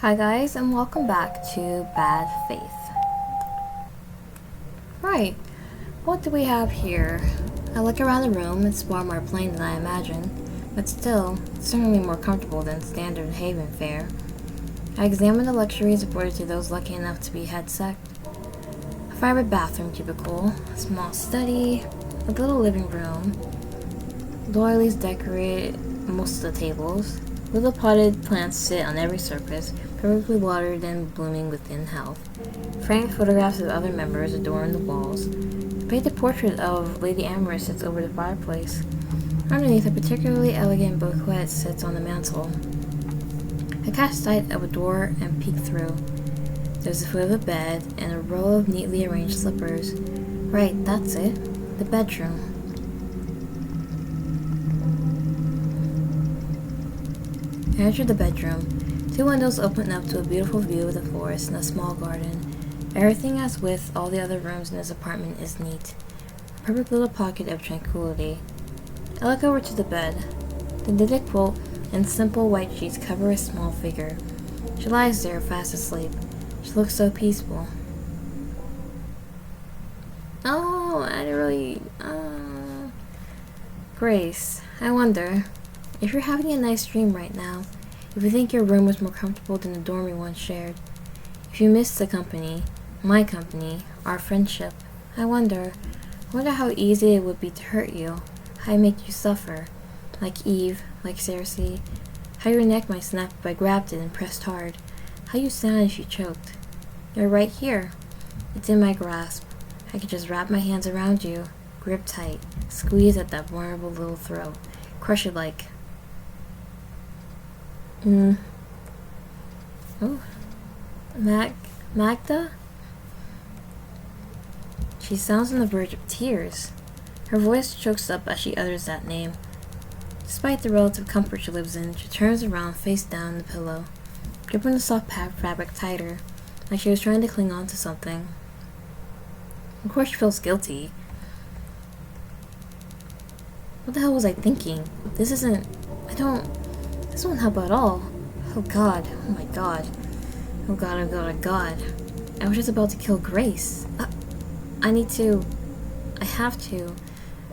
Hi guys, and welcome back to Bad Faith. Right, what do we have here? I look around the room. It's far more plain than I imagined, but still, certainly more comfortable than standard Haven fare. I examine the luxuries afforded to those lucky enough to be head-sec. A private bathroom cubicle, a small study, a little living room. Doilies decorate most of the tables. Little potted plants sit on every surface, perfectly watered and blooming within health. Framed photographs of other members adorn the walls. A painted portrait of Lady Amorous sits over the fireplace. Underneath, a particularly elegant bouquet sits on the mantel. I catch sight of a door and peek through. There's a foot of a bed and a row of neatly arranged slippers. Right, that's it. The bedroom. I enter the bedroom. Two windows open up to a beautiful view of the forest and a small garden. Everything, as with all the other rooms in this apartment, is neat. A perfect little pocket of tranquility. I look over to the bed. The knitted quilt and simple white sheets cover a small figure. She lies there, fast asleep. She looks so peaceful. Oh, I really... Grace, I wonder... If you're having a nice dream right now, if you think your room was more comfortable than the dorm we once shared, if you miss the company, my company, our friendship, I wonder how easy it would be to hurt you, how I make you suffer, like Eve, like Cersei, how your neck might snap if I grabbed it and pressed hard, how you sound if you choked. You're right here. It's in my grasp. I could just wrap my hands around you, grip tight, squeeze at that vulnerable little throat, crush it like... Oh. Magda? She sounds on the verge of tears. Her voice chokes up as she utters that name. Despite the relative comfort she lives in, she turns around face down on the pillow, gripping the soft fabric tighter, like she was trying to cling on to something. Of course she feels guilty. What the hell was I thinking? This won't help at all. Oh god. Oh my god. Oh god, oh god, oh god. I was just about to kill Grace. I need to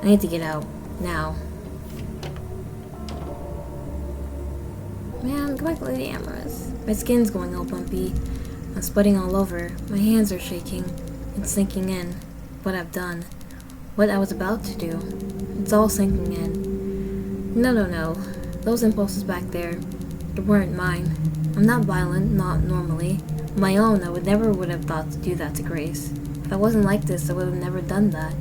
get out. Now. Man, go back, Lady Amorous. My skin's going all bumpy. I'm sweating all over. My hands are shaking. It's sinking in. What I've done. What I was about to do. It's all sinking in. No. Those impulses back there, they weren't mine. I'm not violent, not normally. On my own, I would never have thought to do that to Grace. If I wasn't like this, I would have never done that.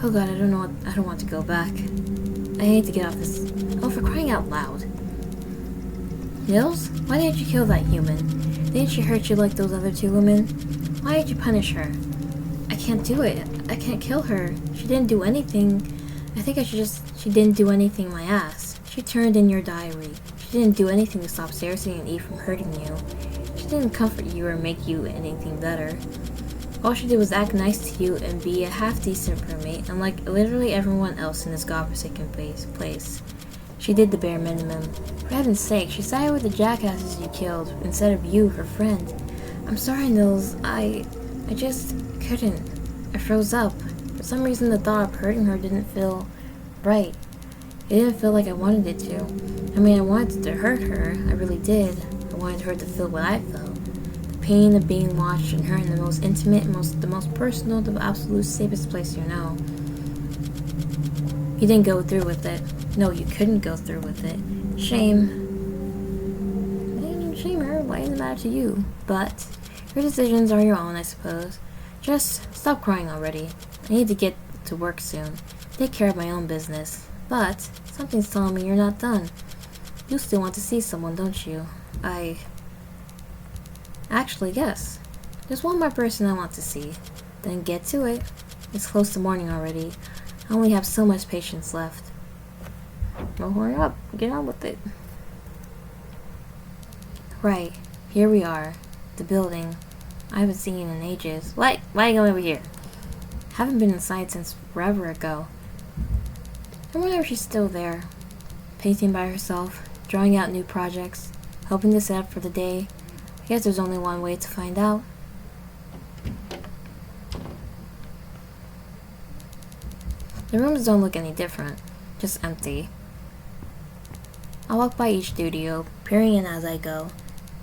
Oh god, I don't want to go back. I need to get off this. Oh, for crying out loud. Nils, why didn't you kill that human? Didn't she hurt you like those other two women? Why did you punish her? I can't do it. I can't kill her. She didn't do anything. I think she didn't do anything my ass. She turned in your diary. She didn't do anything to stop Cersei and Eve from hurting you. She didn't comfort you or make you anything better. All she did was act nice to you and be a half-decent roommate, unlike literally everyone else in this godforsaken place. She did the bare minimum. For heaven's sake, she sided with the jackasses you killed, instead of you, her friend. I'm sorry, Nils. I just couldn't. I froze up. For some reason, the thought of hurting her didn't feel right. It didn't feel like I wanted it to. I mean, I wanted to hurt her. I really did. I wanted her to feel what I felt. The pain of being watched and her in the most intimate, the most personal, the absolute safest place you know. You didn't go through with it. No, you couldn't go through with it. Shame. I didn't shame her. Why does it matter to you? But your decisions are your own, I suppose. Just stop crying already. I need to get to work soon. Take care of my own business. But something's telling me you're not done. You still want to see someone, don't you? Actually, yes. There's one more person I want to see. Then get to it. It's close to morning already. I only have so much patience left. Well, hurry up. Get on with it. Right. Here we are. The building. I haven't seen it in ages. Why are you going over here? Haven't been inside since forever ago. I wonder if she's still there, painting by herself, drawing out new projects, hoping to set up for the day. Guess there's only one way to find out. The rooms don't look any different, just empty. I walk by each studio, peering in as I go.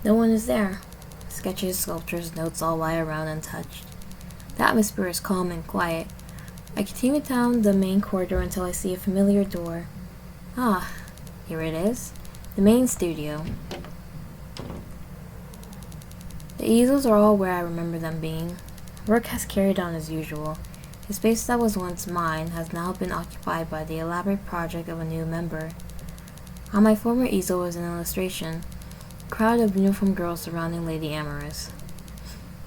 No one is there. Sketches, sculptures, notes all lie around untouched. The atmosphere is calm and quiet. I continue down the main corridor until I see a familiar door. Ah, here it is. The main studio. The easels are all where I remember them being. Work has carried on as usual. The space that was once mine has now been occupied by the elaborate project of a new member. On my former easel was an illustration. A crowd of uniformed girls surrounding Lady Amorous.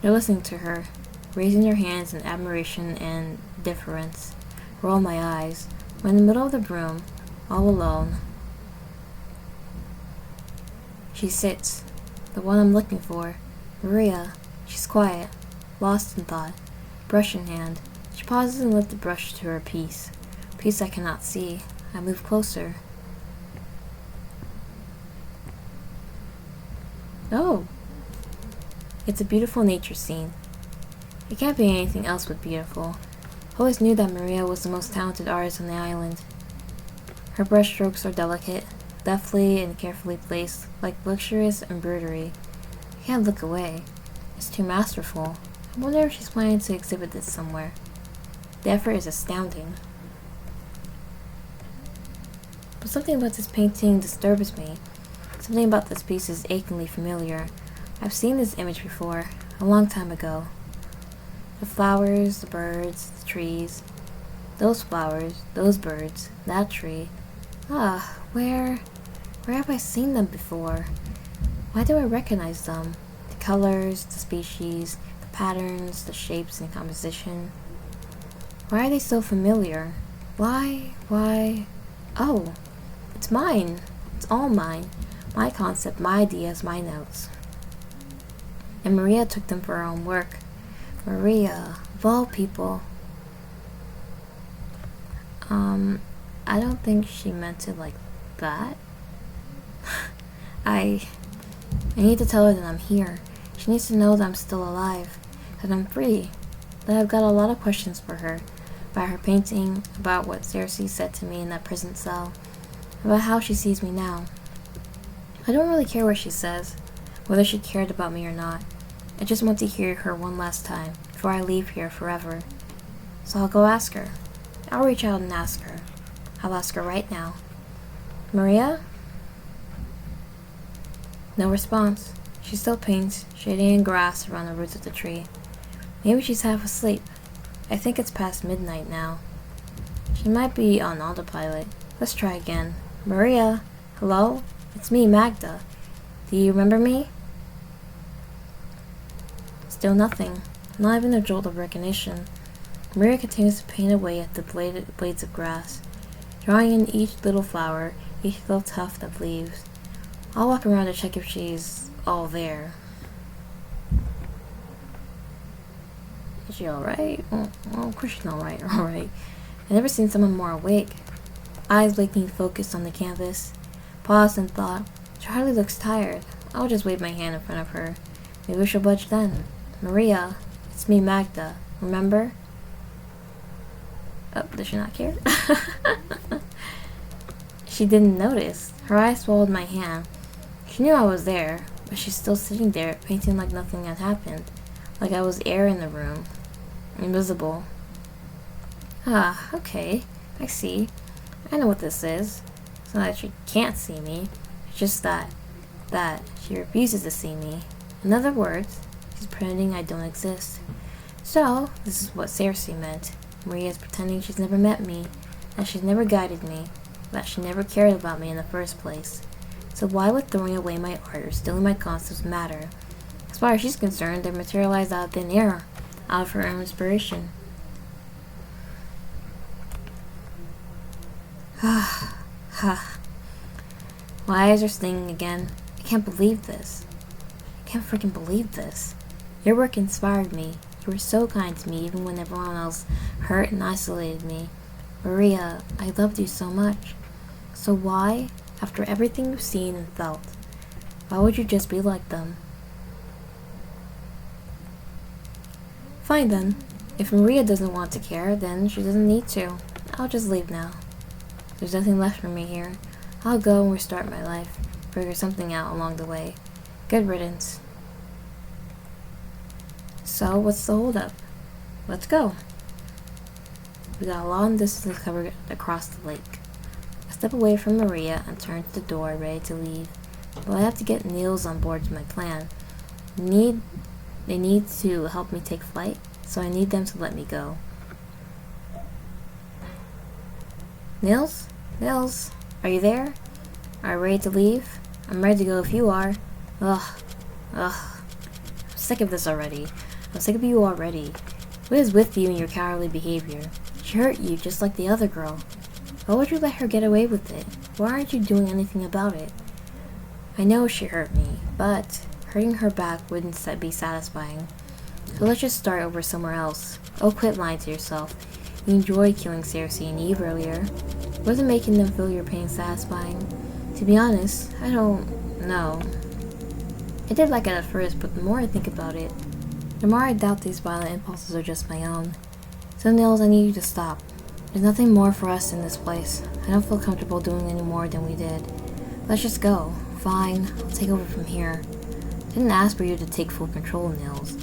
They're listening to her, raising their hands in admiration and deference. Roll my eyes. We're in the middle of the room, all alone. She sits, the one I'm looking for. Maria. She's quiet, lost in thought, brush in hand. She pauses and lifts the brush to her piece. A piece I cannot see. I move closer. Oh! It's a beautiful nature scene. It can't be anything else but beautiful. I always knew that Maria was the most talented artist on the island. Her brush strokes are delicate, deftly and carefully placed, like luxurious embroidery. I can't look away. It's too masterful. I wonder if she's planning to exhibit this somewhere. The effort is astounding. But something about this painting disturbs me. Something about this piece is achingly familiar. I've seen this image before, a long time ago. The flowers, the birds, the trees. Those flowers, those birds, that tree. Ah, where have I seen them before? Why do I recognize them? The colors, the species, the patterns, the shapes and composition. Why are they so familiar? Why? Oh, it's mine. It's all mine. My concept, my ideas, my notes. And Maria took them for her own work. Maria, of all people. I don't think she meant it like that. I need to tell her that I'm here. She needs to know that I'm still alive, that I'm free, that I've got a lot of questions for her, about her painting, about what Cersei said to me in that prison cell, about how she sees me now. I don't really care what she says, whether she cared about me or not. I just want to hear her one last time, before I leave here forever. So I'll go ask her. I'll reach out and ask her. I'll ask her right now. Maria? No response. She still paints, shading in grass around the roots of the tree. Maybe she's half asleep. I think it's past midnight now. She might be on autopilot. Let's try again. Maria? Hello? It's me, Magda. Do you remember me? Still nothing. Not even a jolt of recognition. Maria continues to paint away at the blades of grass, drawing in each little flower, each little tuft of leaves. I'll walk around to check if she's all there. Is she alright? Well, of course she's alright. I've never seen someone more awake. Eyes blinking focused on the canvas. Paused and thought, she hardly looks tired. I'll just wave my hand in front of her. Maybe she'll budge then. Maria, it's me, Magda. Remember? Oh, does she not care? She didn't notice. Her eyes followed my hand. She knew I was there, but she's still sitting there, painting like nothing had happened. Like I was air in the room. Invisible. Ah, okay. I see. I know what this is. It's not that she can't see me. It's just that she refuses to see me. In other words, she's pretending I don't exist. So, this is what Cersei meant. Maria's pretending she's never met me, that she's never guided me, that she never cared about me in the first place. So why would throwing away my art or stealing my concepts matter? As far as she's concerned, they're materialized out of thin air, out of her own inspiration. My eyes are stinging again. I can't believe this. I can't freaking believe this. Your work inspired me. You were so kind to me even when everyone else hurt and isolated me. Maria, I loved you so much. So why, after everything you've seen and felt, why would you just be like them? Fine then. If Maria doesn't want to care, then she doesn't need to. I'll just leave now. There's nothing left for me here. I'll go and restart my life. Figure something out along the way. Good riddance. So, what's the holdup? Let's go. We got a long distance to cover across the lake. I step away from Maria and turn to the door, ready to leave. But I have to get Nils on board to my plan. They need to help me take flight, so I need them to let me go. Nils? Nils? Are you there? Are you ready to leave? I'm ready to go if you are. Ugh. I'm sick of this already. I'm sick of you already. What is with you and your cowardly behavior? She hurt you just like the other girl. Why would you let her get away with it? Why aren't you doing anything about it? I know she hurt me, but hurting her back wouldn't be satisfying. So let's just start over somewhere else. Oh, quit lying to yourself. You enjoyed killing Cersei and Eve earlier. Wasn't making them feel your pain satisfying? To be honest, I don't know. I did like it at first, but the more I think about it, the more I doubt these violent impulses are just my own. So Nils, I need you to stop. There's nothing more for us in this place. I don't feel comfortable doing any more than we did. Let's just go. Fine, I'll take over from here. Didn't ask for you to take full control, Nils.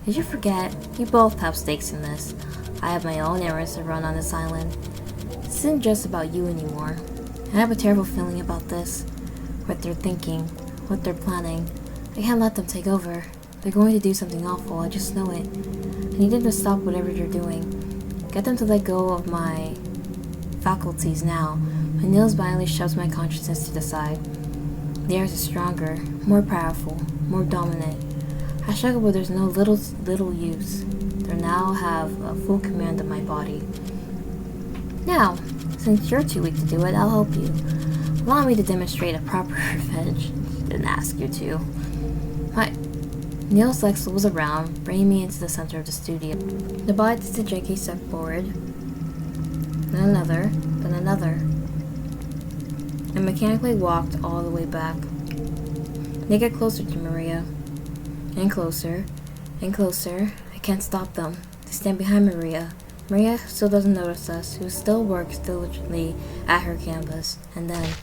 Did you forget? You both have stakes in this. I have my own errands to run on this island. This isn't just about you anymore. I have a terrible feeling about this. What they're thinking, what they're planning. I can't let them take over. They're going to do something awful, I just know it. I need them to stop whatever they're doing. Get them to let go of my faculties now. My Nils violently shoves my consciousness to the side. Theirs is stronger, more powerful, more dominant. I struggle, but there's no little use. They now have a full command of my body. Now, since you're too weak to do it, I'll help you. Allow me to demonstrate a proper revenge. Didn't ask you to. Nils was around, bringing me into the center of the studio. The body takes a jerky step forward, then another, and mechanically walked all the way back. They get closer to Maria, and closer, and closer. I can't stop them. They stand behind Maria. Maria still doesn't notice us, who still works diligently at her canvas, and then...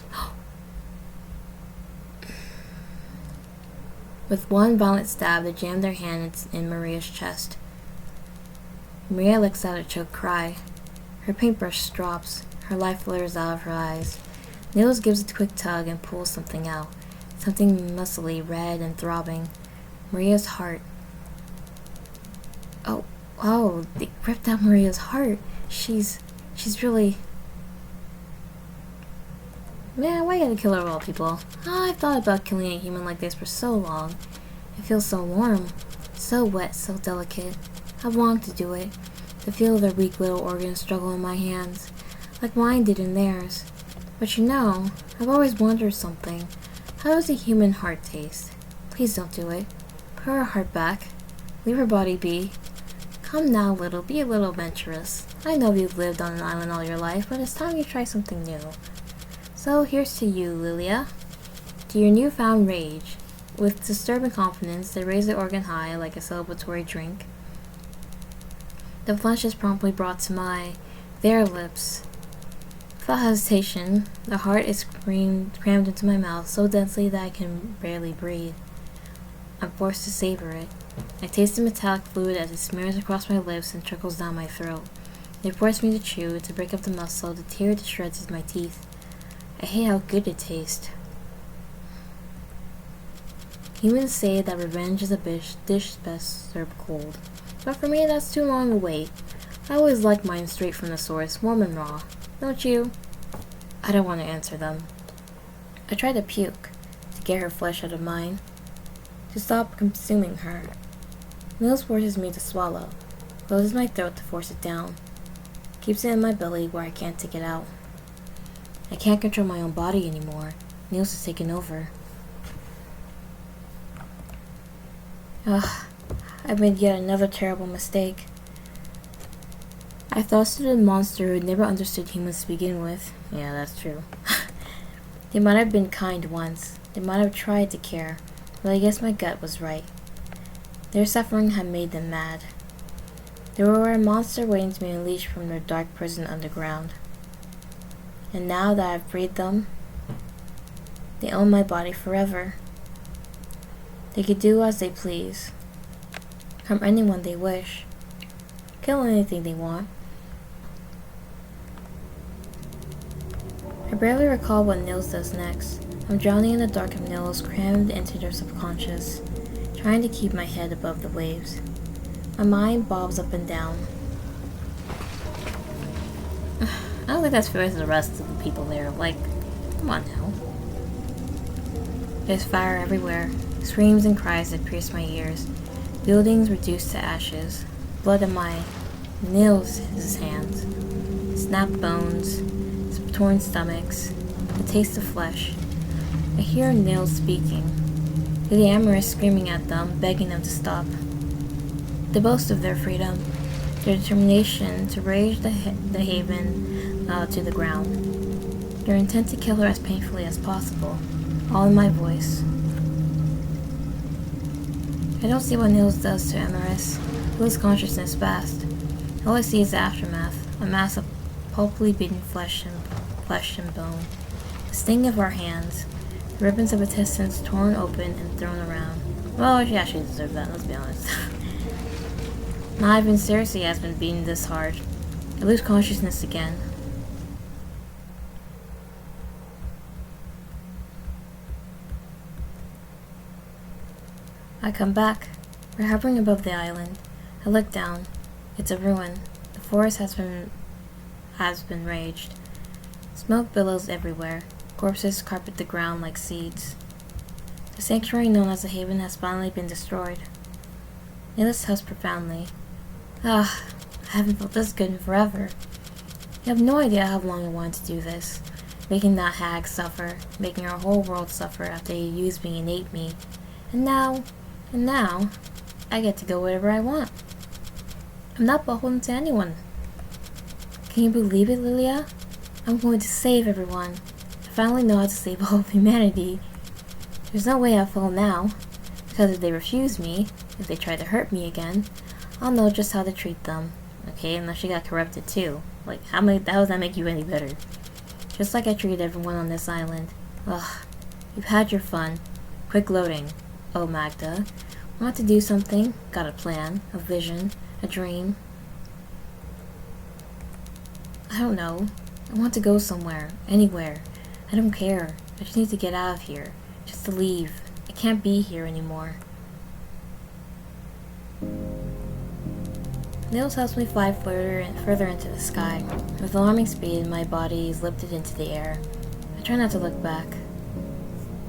With one violent stab, they jam their hands in Maria's chest. Maria lets out a choked cry. Her paintbrush drops. Her life flares out of her eyes. Nils gives a quick tug and pulls something out. Something muscly, red, and throbbing. Maria's heart. Oh, they ripped out Maria's heart. She's really... Man, why you gotta kill her of all people? I've thought about killing a human like this for so long. It feels so warm, so wet, so delicate. I've longed to do it, to feel their weak little organs struggle in my hands, like mine did in theirs. But you know, I've always wondered something. How does a human heart taste? Please don't do it. Put her heart back. Leave her body be. Come now, be a little adventurous. I know you've lived on an island all your life, but it's time you try something new. So here's to you, Lilia. To your newfound rage. With disturbing confidence, they raise the organ high like a celebratory drink. The flesh is promptly brought to their lips. Without hesitation, the heart is crammed into my mouth so densely that I can barely breathe. I'm forced to savor it. I taste the metallic fluid as it smears across my lips and trickles down my throat. They force me to chew, to break up the muscle, to tear it to shreds with my teeth. I hate how good it tastes. Humans say that revenge is a dish best served cold. But for me, that's too long a wait. I always like mine straight from the source, warm and raw. Don't you? I don't want to answer them. I try to puke, to get her flesh out of mine, to stop consuming her. Nils forces me to swallow, closes my throat to force it down, keeps it in my belly where I can't take it out. I can't control my own body anymore. Nils has taken over. I've made yet another terrible mistake. I fostered a monster who never understood humans to begin with. Yeah, that's true. They might have been kind once. They might have tried to care. But I guess my gut was right. Their suffering had made them mad. They were a monster waiting to be unleashed from their dark prison underground. And now that I've freed them, they own my body forever. They could do as they please, harm anyone they wish, kill anything they want. I barely recall what Nils does next. I'm drowning in the dark of Nils, crammed into their subconscious, trying to keep my head above the waves. My mind bobs up and down. I don't think that's fair to the rest of the people there. Like, come on now. There's fire everywhere, screams and cries that pierce my ears, buildings reduced to ashes, blood in my Nils' hands, snapped bones, torn stomachs, the taste of flesh. I hear Nils speaking, the amorous screaming at them, begging them to stop. They boast of their freedom, their determination to raze the haven to the ground, their intent to kill her as painfully as possible, all in my voice. I don't see what Nils does to Amaris. He loses consciousness fast. All I see is the aftermath, a mass of pulpily beaten flesh and bone, the sting of our hands, the ribbons of intestines torn open and thrown around. Well, she actually deserved that, let's be honest. Not even Cersei has been beaten this hard. I lose consciousness again. I come back. We're hovering above the island. I look down. It's a ruin. The forest has been raged. Smoke billows everywhere. Corpses carpet the ground like seeds. The sanctuary known as the Haven has finally been destroyed. Nils huffs profoundly. I haven't felt this good in forever. You have no idea how long I wanted to do this. Making that hag suffer, making our whole world suffer after he used me and ate me. And now, I get to go wherever I want. I'm not beholden to anyone. Can you believe it, Lilia? I'm going to save everyone. I finally know how to save all of humanity. There's no way I'll fall now, because if they refuse me, if they try to hurt me again, I'll know just how to treat them. Okay, unless she got corrupted too. Like, how does that make you any better? Just like I treated everyone on this island. Ugh, you've had your fun. Quick loading. Oh, Magda. Want to do something? Got a plan, a vision, a dream. I don't know. I want to go somewhere, anywhere. I don't care. I just need to get out of here. Just to leave. I can't be here anymore. Nils helps me fly further into the sky. With alarming speed, my body is lifted into the air. I try not to look back.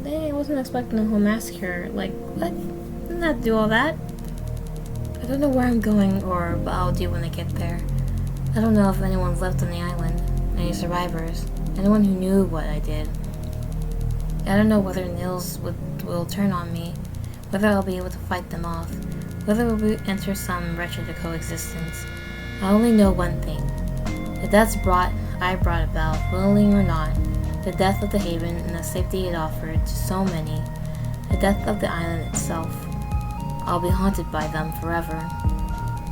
I wasn't expecting a whole massacre. Like, what? I didn't have to do all that. I don't know where I'm going or what I'll do when I get there. I don't know if anyone's left on the island, any survivors, anyone who knew what I did. I don't know whether Nils will turn on me, whether I'll be able to fight them off, whether we'll enter some wretched coexistence. I only know one thing. The deaths I brought about, willingly or not, the death of the Haven and the safety it offered to so many, the death of the island itself. I'll be haunted by them forever,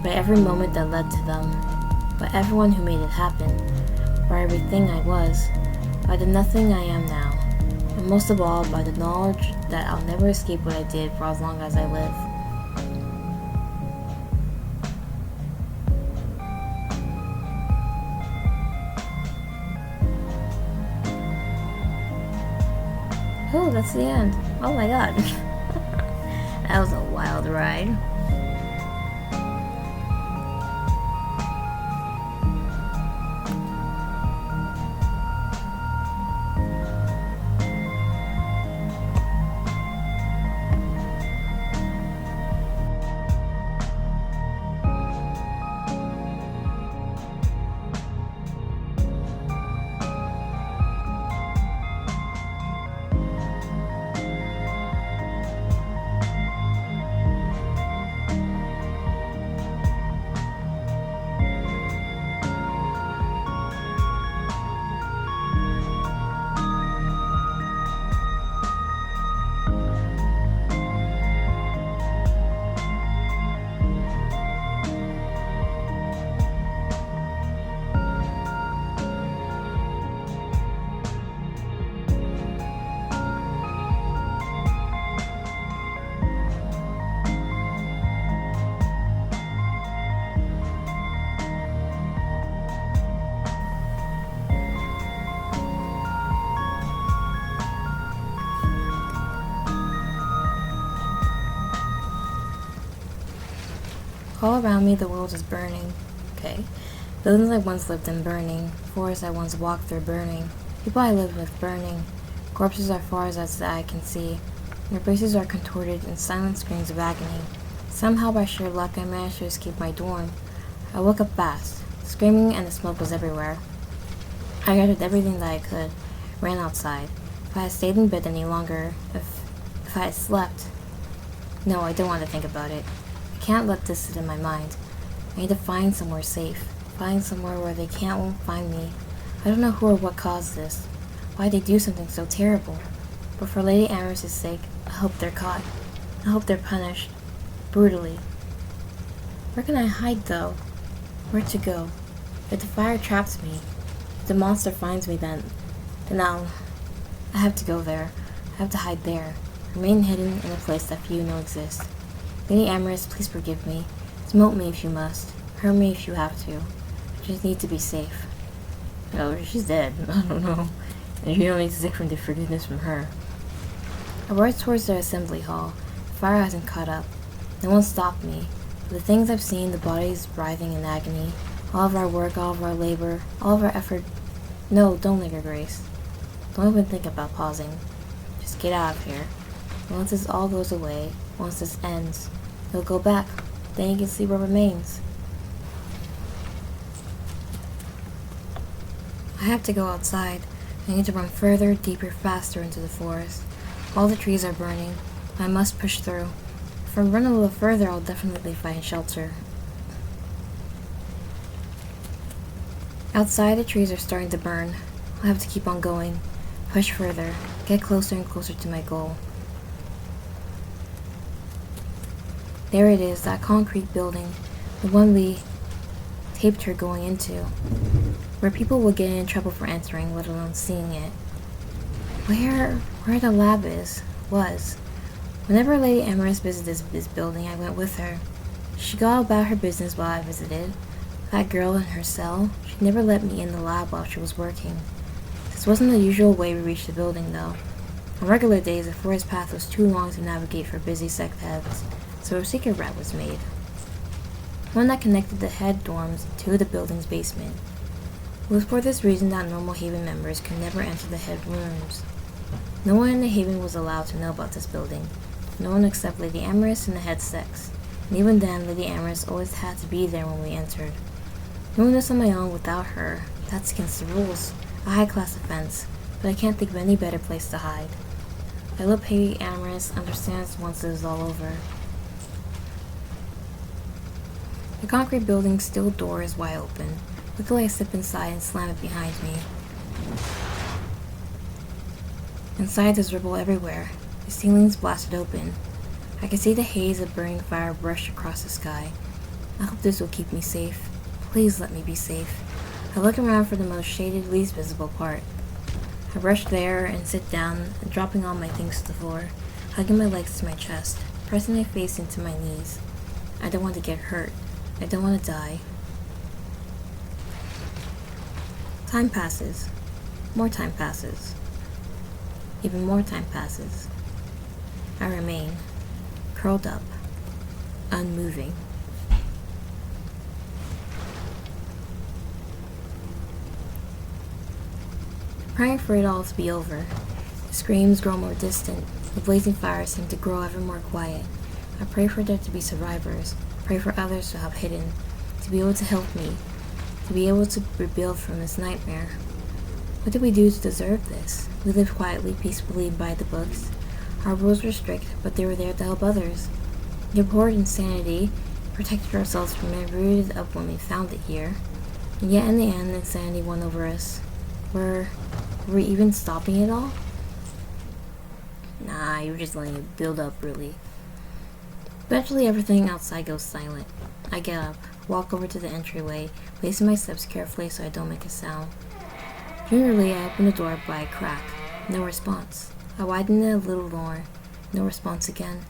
by every moment that led to them, by everyone who made it happen, by everything I was, by the nothing I am now, and most of all by the knowledge that I'll never escape what I did for as long as I live. Oh, that's the end. Oh my god. That was a wild ride. All around me, the world is burning. Okay. Buildings I once lived in burning. Forests I once walked through burning. People I lived with burning. Corpses are far as the eye can see. Their faces are contorted in silent screams of agony. Somehow, by sheer luck, I managed to escape my dorm. I woke up fast. Screaming and the smoke was everywhere. I gathered everything that I could, ran outside. If I had stayed in bed any longer, if I had slept... No, I don't want to think about it. I can't let this sit in my mind. I need to find somewhere safe. Find somewhere where they won't find me. I don't know who or what caused this. Why they do something so terrible. But for Lady Amherst's sake, I hope they're caught. I hope they're punished. Brutally. Where can I hide, though? Where to go? If the fire traps me, if the monster finds me, then I have to go there. I have to hide there. Remain hidden in a place that few know exists. Lady Amherst, please forgive me. Smote me if you must. Hurt me if you have to. I just need to be safe. Oh, she's dead. I don't know. And you don't need to seek from the forgiveness from her. I rushed towards the assembly hall. The fire hasn't caught up. No one stopped me. The things I've seen, the bodies writhing in agony, all of our work, all of our labor, all of our effort. No, don't linger, Grace. Don't even think about pausing. Just get out of here. Once this all goes away, once this ends, you'll go back. Then you can see what remains. I have to go outside. I need to run further, deeper, faster into the forest. All the trees are burning. I must push through. If I run a little further, I'll definitely find shelter. Outside, the trees are starting to burn. I'll have to keep on going. Push further. Get closer and closer to my goal. There it is, that concrete building. The one we taped her going into. Where people would get in trouble for entering, let alone seeing it. Where the lab was. Whenever Lady Amherst visited this building, I went with her. She got about her business while I visited. That girl in her cell, she never let me in the lab while she was working. This wasn't the usual way we reached the building, though. On regular days, the forest path was too long to navigate for busy sect heads, so a secret route was made. One that connected the head dorms to the building's basement. It was for this reason that normal Haven members could never enter the head rooms. No one in the Haven was allowed to know about this building. No one except Lady Amherst and the head sex. And even then, Lady Amherst always had to be there when we entered. Doing this on my own without her, that's against the rules. A high-class offense, but I can't think of any better place to hide. I hope Lady Amherst understands once it is all over. The concrete building's steel door is wide open. Quickly I step inside and slam it behind me. Inside there's rubble everywhere. The ceiling's blasted open. I can see the haze of burning fire brush across the sky. I hope this will keep me safe. Please let me be safe. I look around for the most shaded, least visible part. I rush there and sit down, and dropping all my things to the floor, hugging my legs to my chest, pressing my face into my knees. I don't want to get hurt. I don't want to die. Time passes. More time passes. Even more time passes. I remain, curled up, unmoving. Praying for it all to be over. The screams grow more distant. The blazing fires seem to grow ever more quiet. I pray for there to be survivors. Pray for others to have hidden. To be able to help me. To be able to rebuild from this nightmare. What did we do to deserve this? We lived quietly, peacefully, by the books. Our rules were strict, but they were there to help others. We abhorred insanity, protected ourselves from it, rooted it up when we found it here. And yet in the end, insanity won over us. Were we even stopping it all? Nah, you were just letting it build up, really. Eventually, everything outside goes silent. I get up, walk over to the entryway, placing my steps carefully so I don't make a sound. Gingerly, I open the door by a crack. No response. I widen it a little more. No response again.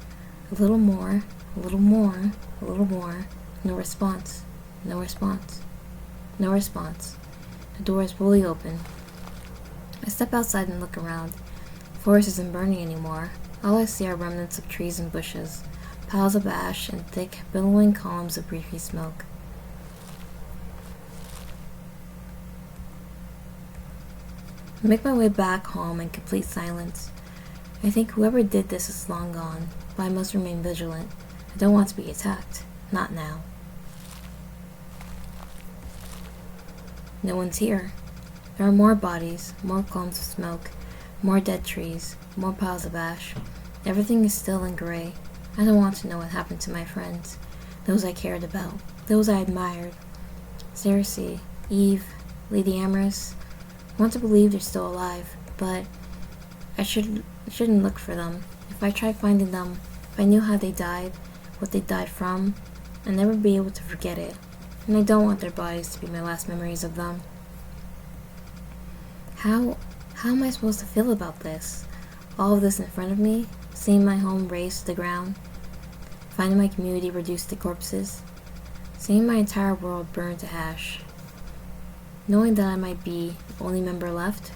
A little more. A little more. A little more. No response. No response. No response. The door is fully open. I step outside and look around. The forest isn't burning anymore. All I see are remnants of trees and bushes, piles of ash and thick, billowing columns of greasy smoke. I make my way back home in complete silence. I think whoever did this is long gone, but I must remain vigilant. I don't want to be attacked. Not now. No one's here. There are more bodies, more columns of smoke, more dead trees, more piles of ash. Everything is still and gray. I don't want to know what happened to my friends, those I cared about, those I admired. Cersei, Eve, Lady Amorous. I want to believe they're still alive, but I shouldn't look for them. If I tried finding them, if I knew how they died, what they died from, I'd never be able to forget it. And I don't want their bodies to be my last memories of them. How am I supposed to feel about this? All of this in front of me, seeing my home razed to the ground, finding my community reduced to corpses, seeing my entire world burned to ash. Knowing that I might be the only member left,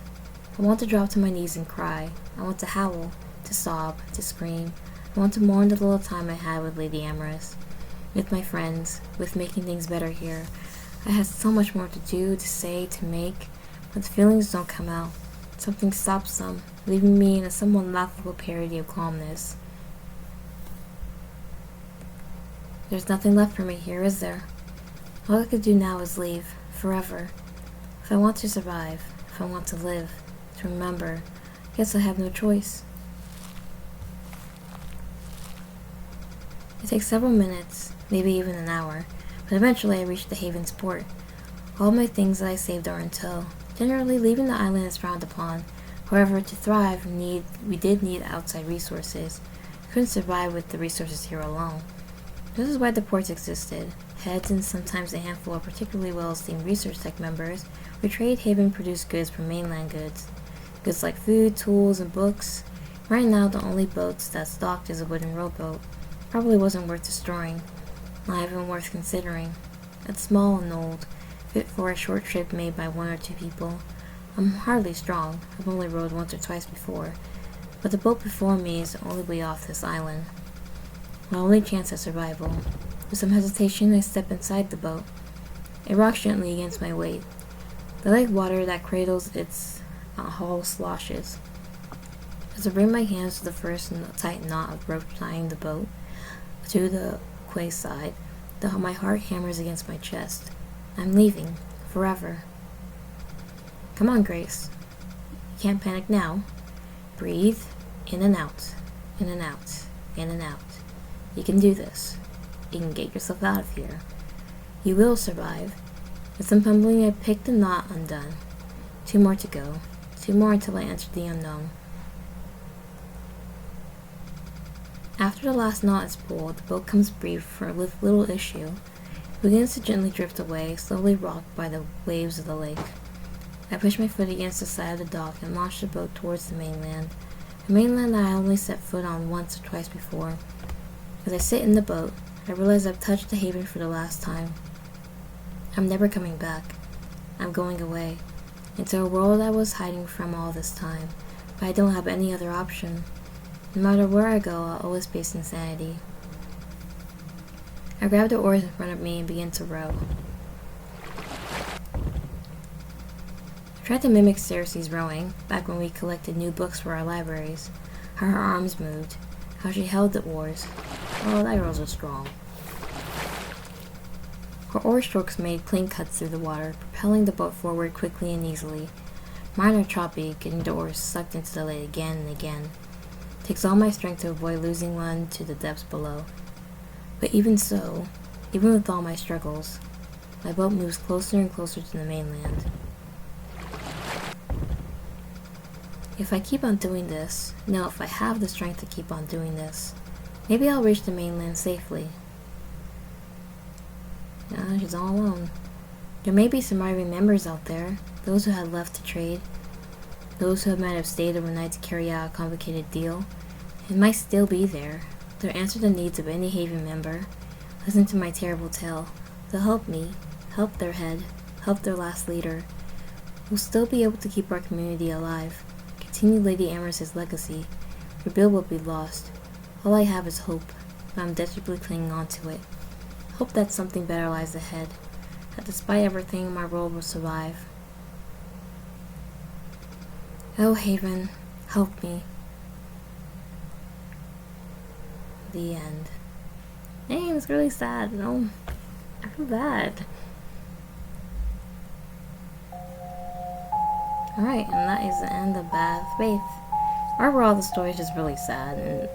I want to drop to my knees and cry. I want to howl, to sob, to scream. I want to mourn the little time I had with Lady Amorous, with my friends, with making things better here. I had so much more to do, to say, to make, but the feelings don't come out. Something stops them, leaving me in a somewhat laughable parody of calmness. There's nothing left for me here, is there? All I could do now is leave, forever. If I want to survive, if I want to live, to remember, I guess I have no choice. It takes several minutes, maybe even an hour, but eventually I reach the haven's port. All my things that I saved are in tow. Generally, leaving the island is frowned upon. However, to thrive, we did need outside resources. We couldn't survive with the resources here alone. This is why the ports existed. Heads and sometimes a handful of particularly well-esteemed research tech members would trade haven-produced goods for mainland goods. Goods like food, tools, and books. Right now, the only boats that's docked is a wooden rowboat. Probably wasn't worth destroying. Not even worth considering. It's small and old, fit for a short trip made by one or two people. I'm hardly strong. I've only rowed once or twice before. But the boat before me is the only way off this island. My only chance at survival. With some hesitation, I step inside the boat. It rocks gently against my weight. The lake water that cradles its hull sloshes. As I bring my hands to the first tight knot of rope tying the boat to the quay side, my heart hammers against my chest. I'm leaving. Forever. Come on, Grace. You can't panic now. Breathe. In and out. In and out. In and out. You can do this. You can get yourself out of here. You will survive. With some fumbling, I pick the knot undone. 2 more to go. 2 more until I enter the unknown. After the last knot is pulled, the boat comes brief for a little issue. It begins to gently drift away, slowly rocked by the waves of the lake. I push my foot against the side of the dock and launch the boat towards the mainland. A mainland that I only set foot on once or twice before. As I sit in the boat, I realize I've touched the haven for the last time. I'm never coming back. I'm going away, into a world I was hiding from all this time, but I don't have any other option. No matter where I go, I'll always face insanity. I grab the oars in front of me and begin to row. I tried to mimic Cersei's rowing, back when we collected new books for our libraries. How her arms moved, how she held the oars. Oh, that girl's so strong. Her oar strokes made clean cuts through the water, propelling the boat forward quickly and easily. Mine are choppy, getting the oars sucked into the lake again and again. It takes all my strength to avoid losing one to the depths below. But even so, even with all my struggles, my boat moves closer and closer to the mainland. If I keep on doing this, no, if I have the strength to keep on doing this, maybe I'll reach the mainland safely. She's all alone. There may be surviving members out there, those who had left to trade, those who might have stayed overnight to carry out a complicated deal. It might still be there. They'll answer the needs of any Haven member, listen to my terrible tale. They'll help me, help their head, help their last leader. We'll still be able to keep our community alive, continue Lady Amorous's legacy, rebuild what we lost. All I have is hope, but I'm desperately clinging on to it. Hope that something better lies ahead, that despite everything, my world will survive. Oh, Haven, help me. The end. Dang, it's really sad. No, I feel bad. Alright, and that is the end of Bad Faith. Overall, the story is just really sad, and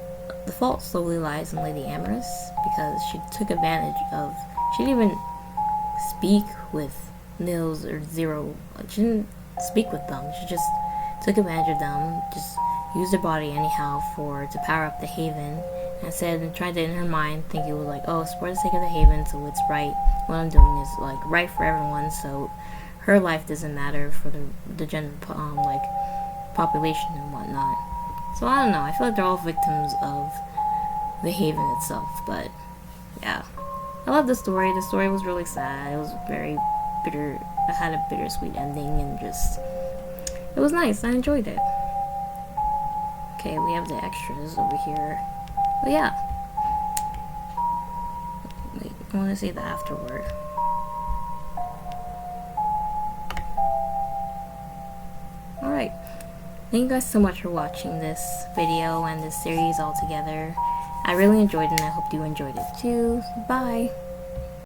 the fault solely lies on Lady Amorous because she took advantage of. She didn't even speak with Nils or Zero. She didn't speak with them. She just took advantage of them, just used her body anyhow to power up the Haven, and said and tried to in her mind think it was like, oh, it's for the sake of the Haven, so it's right. What I'm doing is like right for everyone, so her life doesn't matter for the general population and whatnot. So I don't know. I feel like they're all victims of the Haven itself, but yeah. I love the story. The story was really sad. It was very bitter. It had a bittersweet ending, and just it was nice. I enjoyed it. Okay, we have the extras over here. But yeah. Wait, I want to say the afterword. Alright. Thank you guys so much for watching this video and this series all together. I really enjoyed it, and I hope you enjoyed it too. Bye!